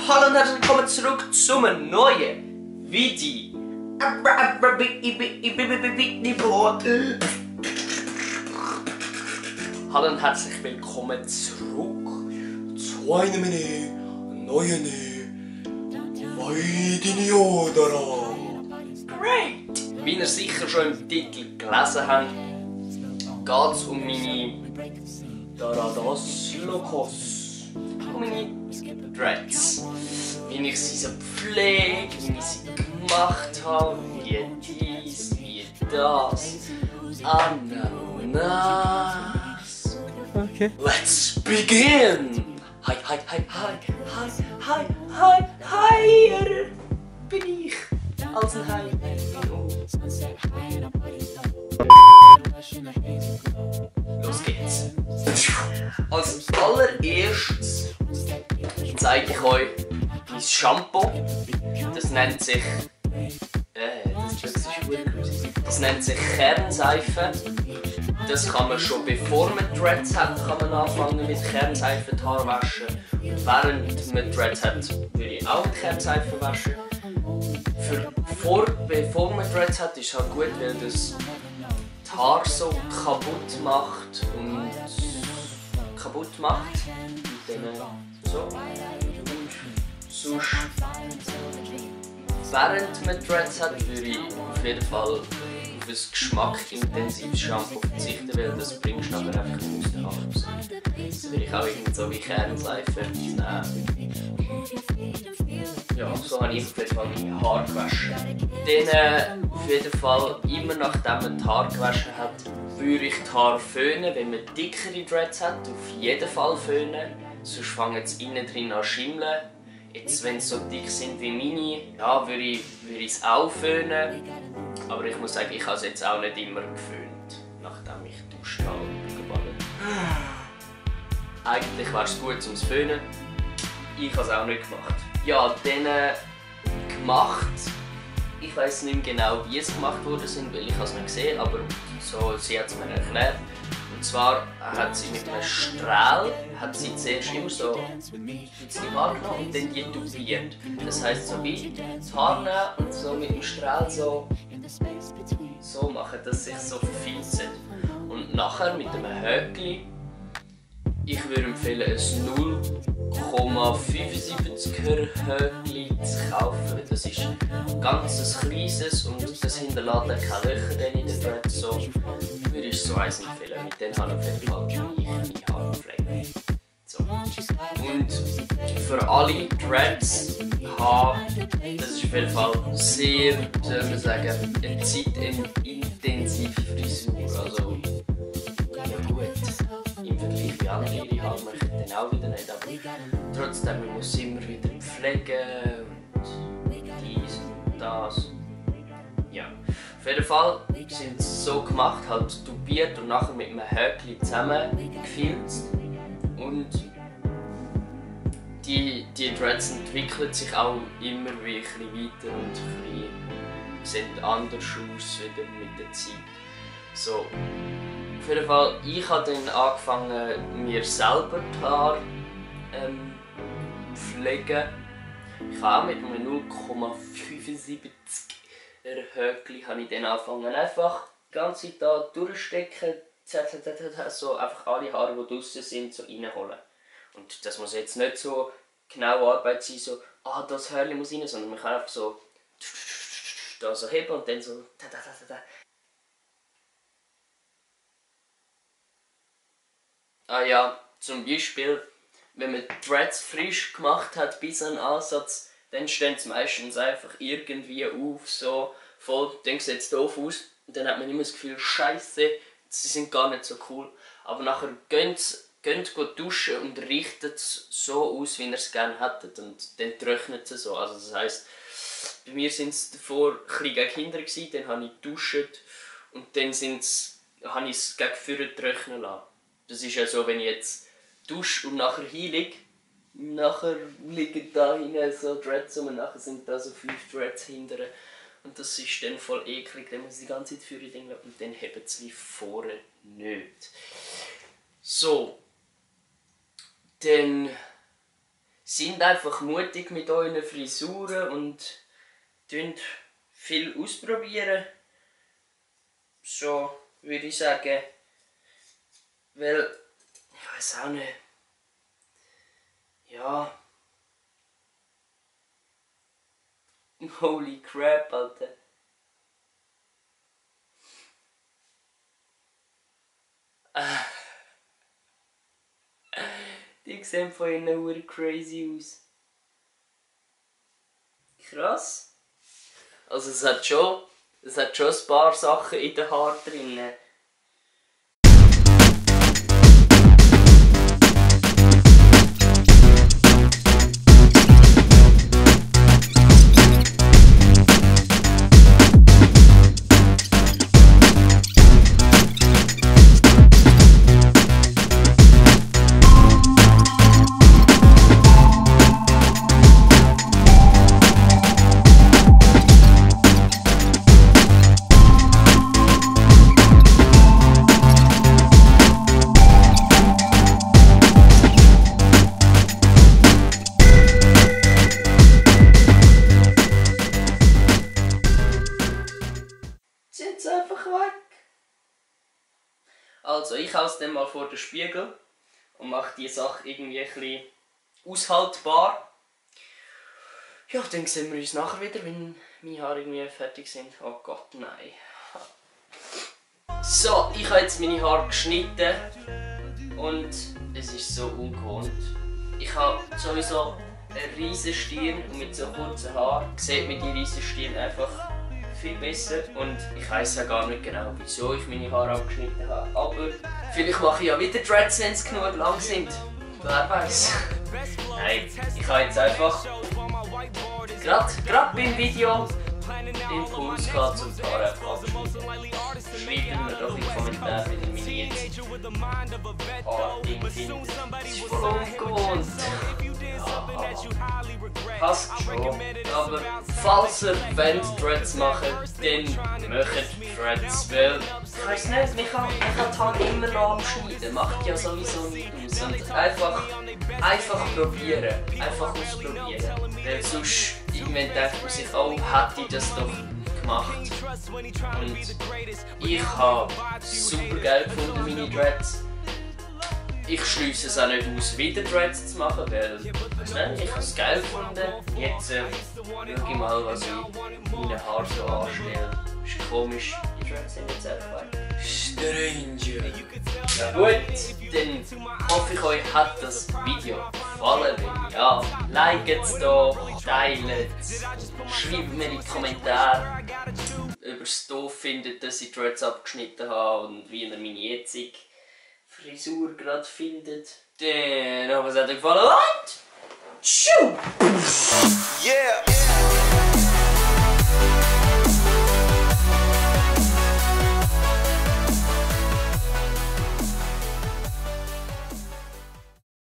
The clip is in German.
Hallo und herzlich willkommen zurück zum neuen Video. Hallo und herzlich willkommen zurück zu einem neuen Video. Great! Wie ihr sicher schon im Titel gelesen habt, geht es um meine Daradas Locos, um meine Dreads. Wie ich sie so pflege, wie ich sie gemacht habe, wie dies, wie das. Ananas. Okay. Let's begin! Hi, hi, hi, hi, hi, hi, hi, hi, bin ich als ein Hai. Los geht's. Als allererstes zeige ich euch mein Shampoo. Das nennt sich das nennt sich Kernseife. Das kann man schon bevor man Dreads hat, kann man anfangen mit Kernseife die Haare waschen. Und während man Dreads hat, würde ich auch mit Kernseife waschen. Bevor man Dreads hat, ist es halt gut, weil das die Haare so kaputt macht und dann so. Sonst, während man Dreads hat, würde ich auf jeden Fall auf ein geschmackintensives Shampoo verzichten, weil das bringst du nachher einfach aus den Haaren raus. Das würde ich auch irgendwie so wie Kernseife nehmen. Ja, so habe ich auf jeden Fall meine Haare gewaschen. Dann auf jeden Fall, immer nachdem man die Haare gewaschen hat, würde ich die Haare föhnen. Wenn man dickere Dreads hat, auf jeden Fall föhnen. Sonst fangen sie innen drin an zu schimmeln. Jetzt, wenn sie so dick sind wie meine, ja, würde ich es auch föhnen. Aber ich muss sagen, ich habe es jetzt auch nicht immer geföhnt, nachdem ich duscht habe und geballert. Eigentlich wäre es gut zum Föhnen. Ich habe es auch nicht gemacht. Ja, dann gemacht. Ich weiß nicht mehr genau, wie es gemacht wurde, weil ich es nicht gesehen habe, aber so, sie hat es mir erklärt. Und zwar hat sie mit einem Strahl zuerst immer so ein bisschen Haar genommen und dann die tupiert. Das heisst, so wie das Haar nehmen und so mit dem Strahl so machen, dass sich so verfilzt. Und nachher mit einem Höckli, ich würde empfehlen, ein 0,75er Höckli zu kaufen. Das ist ein ganz kleines und das hinterlässt keine Löcher in den Dreads. So würde ich so eins empfehlen. Mit denen habe ich auf jeden Fall meine Haare gepflegt. So. Und für alle Dreads haben, das ist auf jeden Fall sehr, wie soll man sagen, eine zeitintensive Frisur. Also, ja gut, im Vergleich wie andere ihre Haare möchte ich dann auch wieder nicht, aber trotzdem, man muss immer wieder pflegen und dies und das. Ja, auf jeden Fall sind sie so gemacht, halt tupiert und nachher mit einem Höckli zusammengefilzt. Und die Dreads entwickeln sich auch immer wie ein bisschen weiter und sehen anders aus wieder mit der Zeit. So. Auf jeden Fall, ich habe dann angefangen, mir selber die Haare pflegen. Ich habe auch mit einem 0,75er Höckli angefangen, einfach die ganze Zeit da durchstecken, so einfach alle Haare, die draussen sind, so reinholen. Und das muss jetzt nicht so genau Arbeit sein, so das Hörli muss rein, sondern man kann einfach so da so heben und dann so ja, zum Beispiel, wenn man Dreads frisch gemacht hat bis an den Ansatz, dann stehen sie meistens einfach irgendwie auf, so voll, dann sieht es doof aus und dann hat man immer das Gefühl, Scheiße, sie sind gar nicht so cool. Aber nachher gehen duschen und richten es so aus, wie ihr es gerne hättet und dann trocknet es so. Also das heisst, bei mir waren es davor ein bisschen gegen Kinder, dann habe ich geduscht und dann habe ich es gegen vorne trocknen lassen. Das ist ja so, wenn ich jetzt dusche und nachher hinlege, nachher liegen da hinten so Dreads und nachher sind da so 5 Dreads hinten. Und das ist dann voll eklig, dann muss ich die ganze Zeit vorne denken und dann heben sie vorne nicht. So. Dann Seid einfach mutig mit euren Frisuren und tünt viel ausprobieren. So würde ich sagen. Weil, ich weiß auch nicht. Ja. Holy crap, Alter. Die sehen von innen crazy aus. Krass. Also es hat schon ein paar Sachen in den Haaren drin. Jetzt einfach weg. Also ich halte es dann mal vor den Spiegel und mache die Sache irgendwie ein bisschen aushaltbar. Ja, dann sehen wir uns nachher wieder, wenn meine Haare irgendwie fertig sind. Oh Gott, nein. So, ich habe jetzt meine Haare geschnitten und es ist so ungewohnt. Ich habe sowieso eine riesige Stirn und mit so kurzen Haaren sieht man die riesige Stirn einfach viel besser und ich weiss ja gar nicht genau, wieso ich meine Haare abgeschnitten habe. Aber vielleicht mache ich ja wieder Dreads, wenn sie genug lang sind. Wer weiß. Nein, ich habe jetzt einfach gerade beim Video den Impuls gehabt, zum Haare abzuschneiden. Schreibt mir doch in die Kommentare, wie ihr meine jetzt Haarding findet. Es ist voll ungewohnt. Passt schon, aber falls ihr Dreads machen wollt, dann macht Dreads, weil ich weiss nicht, man kann die Haare immer noch abschneiden, macht ja sowieso nicht aus. Und einfach probieren, einfach ausprobieren, weil sonst irgendwann denkt man sich, oh, hätte ich das doch gemacht. Und ich habe super geil gefunden, meine Dreads. Ich schliesse es auch nicht aus, wieder Dreads zu machen, weil ich habe es geil gefunden. Jetzt schau ich mal, was ich meine Haare so anstelle. Ist komisch, die Dreads sind jetzt einfach weg. Stranger. Ja gut, dann hoffe ich, euch hat das Video gefallen. Wenn ja, liket es doch, teilt es, schreibt mir in die Kommentare, ob ihr es doof findet, dass ich Dreads abgeschnitten habe und wie ihr meine jetzige Frisur gerade findet. Dann hoffe ich, es hat euch gefallen und tschüss! Yeah!